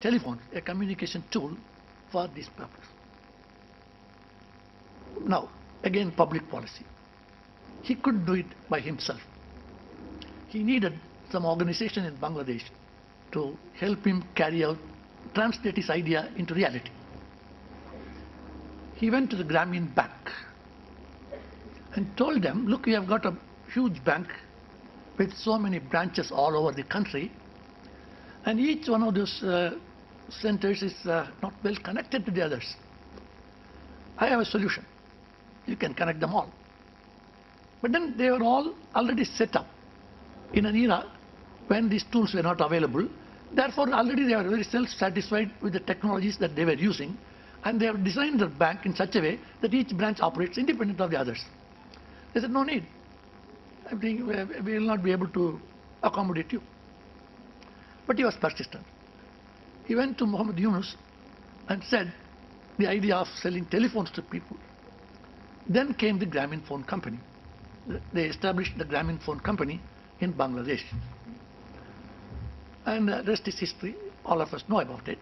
telephone, a communication tool for this purpose. Now, again, public policy. He couldn't do it by himself. He needed some organization in Bangladesh to help him translate his idea into reality. He went to the Grameen Bank and told them, look, we have got a huge bank with so many branches all over the country, and each one of those centers is not well connected to the others. I have a solution. You can connect them all. But then they were all already set up in an era when these tools were not available. Therefore, already they were very self-satisfied with the technologies that they were using, and they have designed their bank in such a way that each branch operates independent of the others. They said, no need. I think we will not be able to accommodate you. But he was persistent. He went to Muhammad Yunus and said the idea of selling telephones to people. Then came the Grameen Phone Company. They established the Grameen Phone Company in Bangladesh. And the rest is history. All of us know about it.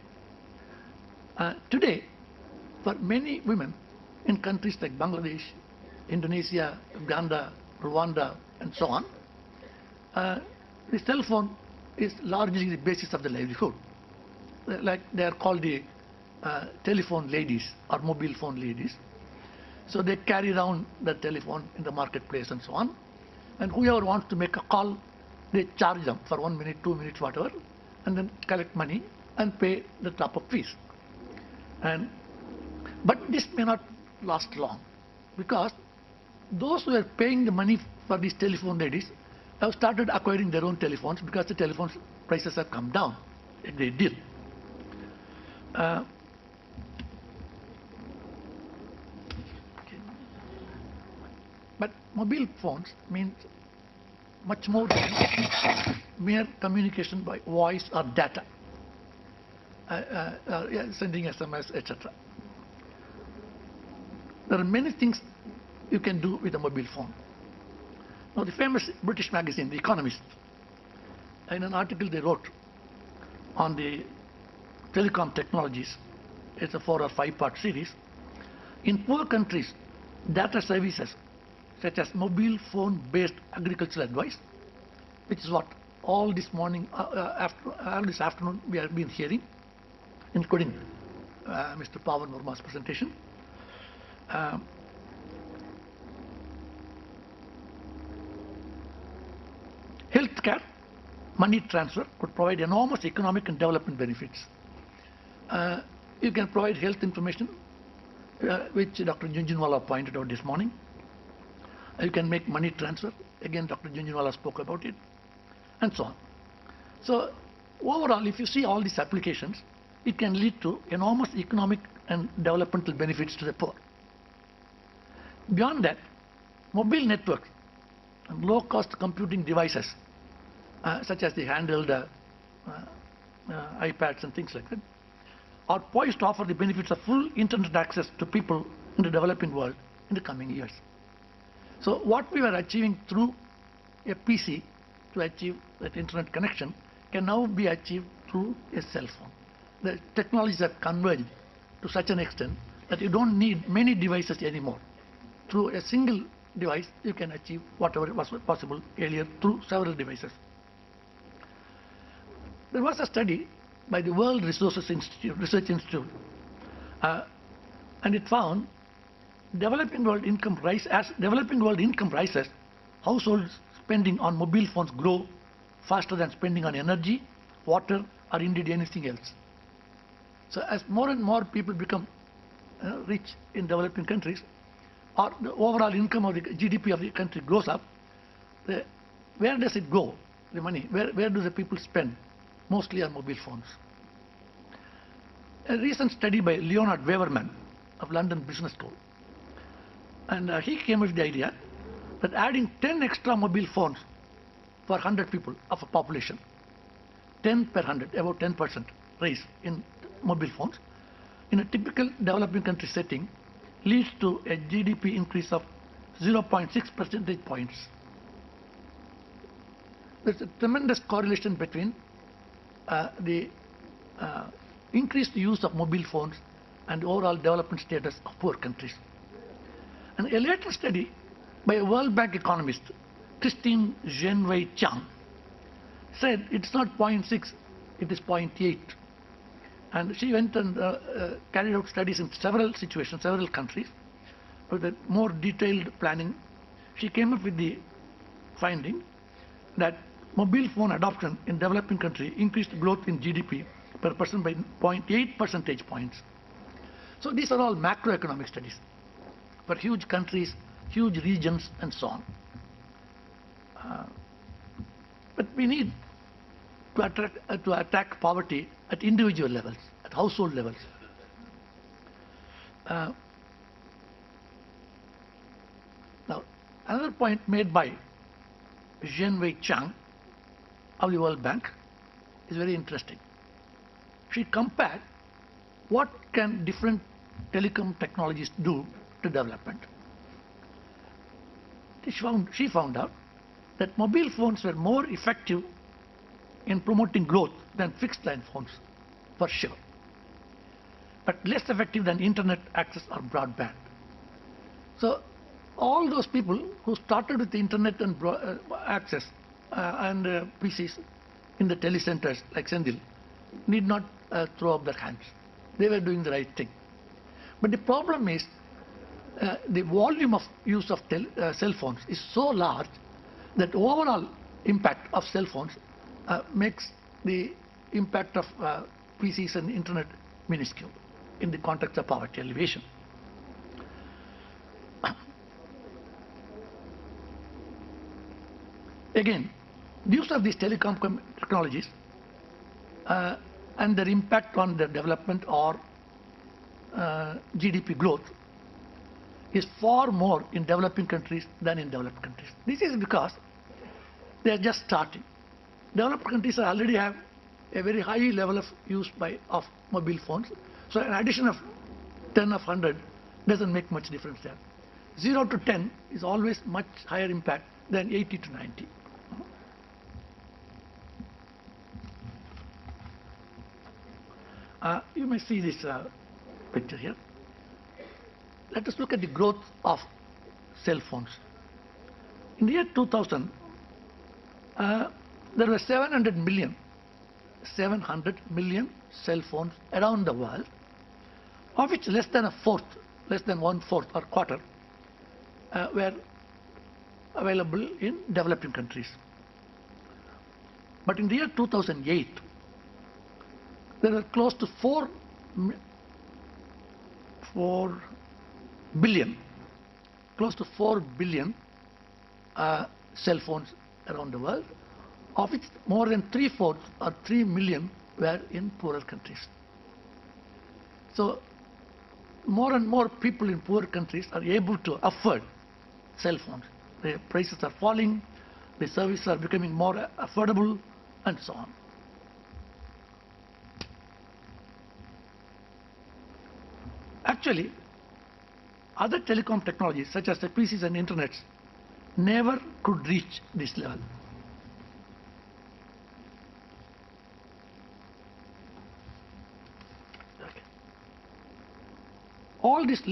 Today, for many women in countries like Bangladesh, Indonesia, Uganda, Rwanda, and so on, the cell phone is largely the basis of the livelihood. Like they are called the telephone ladies or mobile phone ladies. So they carry around the telephone in the marketplace and so on. And whoever wants to make a call, they charge them for 1 minute, 2 minutes, whatever, and then collect money and pay the top-up fees. But this may not last long, because those who are paying the money for these telephone ladies have started acquiring their own telephones because the telephone prices have come down a great deal. But mobile phones means much more than mere communication by voice or data, sending SMS, etc. There are many things you can do with a mobile phone. Now, the famous British magazine, The Economist, in an article they wrote on the telecom technologies, it's a 4 or 5 part series. In poor countries, data services such as mobile phone based agricultural advice, which is what all this morning, all this afternoon we have been hearing, including Mr. Pawan Verma's presentation. Healthcare, money transfer could provide enormous economic and development benefits. You can provide health information, which Dr. Junjunwala pointed out this morning. You can make money transfer. Again, Dr. Junjunwala spoke about it, and so on. So overall, if you see all these applications, it can lead to enormous economic and developmental benefits to the poor. Beyond that, mobile networks and low-cost computing devices, such as the handheld iPads and things like that, are poised to offer the benefits of full internet access to people in the developing world in the coming years. So what we were achieving through a PC to achieve that internet connection can now be achieved through a cell phone. The technologies have converged to such an extent that you don't need many devices anymore. Through a single device, you can achieve whatever was possible earlier through several devices. There was a study by the World Resources Research Institute, and it found developing world income rises, households spending on mobile phones grow faster than spending on energy, water, or indeed anything else. So as more and more people become rich in developing countries, or the overall income of the GDP of the country goes up, where does it go, the money? Where do the people spend? Mostly on mobile phones. A recent study by Leonard Waverman of London Business School, and he came with the idea that adding 10 extra mobile phones per 100 people of a population, 10 per 100, about 10% raise in mobile phones, in a typical developing country setting, leads to a GDP increase of 0.6 percentage points. There's a tremendous correlation between the increased use of mobile phones and overall development status of poor countries. And a later study by a World Bank economist, Christine Zhenwei Chang, said it's not 0.6, it is 0.8. And she went and carried out studies in several situations, several countries. With a more detailed planning, she came up with the finding that mobile phone adoption in developing countries increased growth in GDP per person by 0.8 percentage points. So these are all macroeconomic studies for huge countries, huge regions, and so on. But we need to attack poverty at individual levels, at household levels. Now, another point made by Zhenwei Chang of the World Bank is very interesting. She compared what can different telecom technologies do to development. She found out that mobile phones were more effective in promoting growth than fixed line phones, for sure, but less effective than internet access or broadband. So all those people who started with the internet and access and PCs in the telecenters like Sendil need not throw up their hands. They were doing the right thing. But the problem is the volume of use of cell phones is so large that overall impact of cell phones makes the impact of PCs and internet minuscule in the context of poverty alleviation. Again, the use of these telecom technologies and their impact on the development or GDP growth is far more in developing countries than in developed countries. This is because they are just starting. Developed countries already have a very high level of use of mobile phones. So an addition of 10 of 100 doesn't make much difference there. 0 to 10 is always much higher impact than 80 to 90. You may see this picture here. Let us look at the growth of cell phones. In the year 2000, there were 700 million cell phones around the world, of which less than one-fourth or quarter were available in developing countries. But in the year 2008, there were close to 4 billion cell phones around the world, of which more than 3/4 or 3 million were in poorer countries. So more and more people in poor countries are able to afford cell phones. The prices are falling, the services are becoming more affordable, and so on. Actually, other telecom technologies such as the PCs and internets never could reach this level. Okay. All this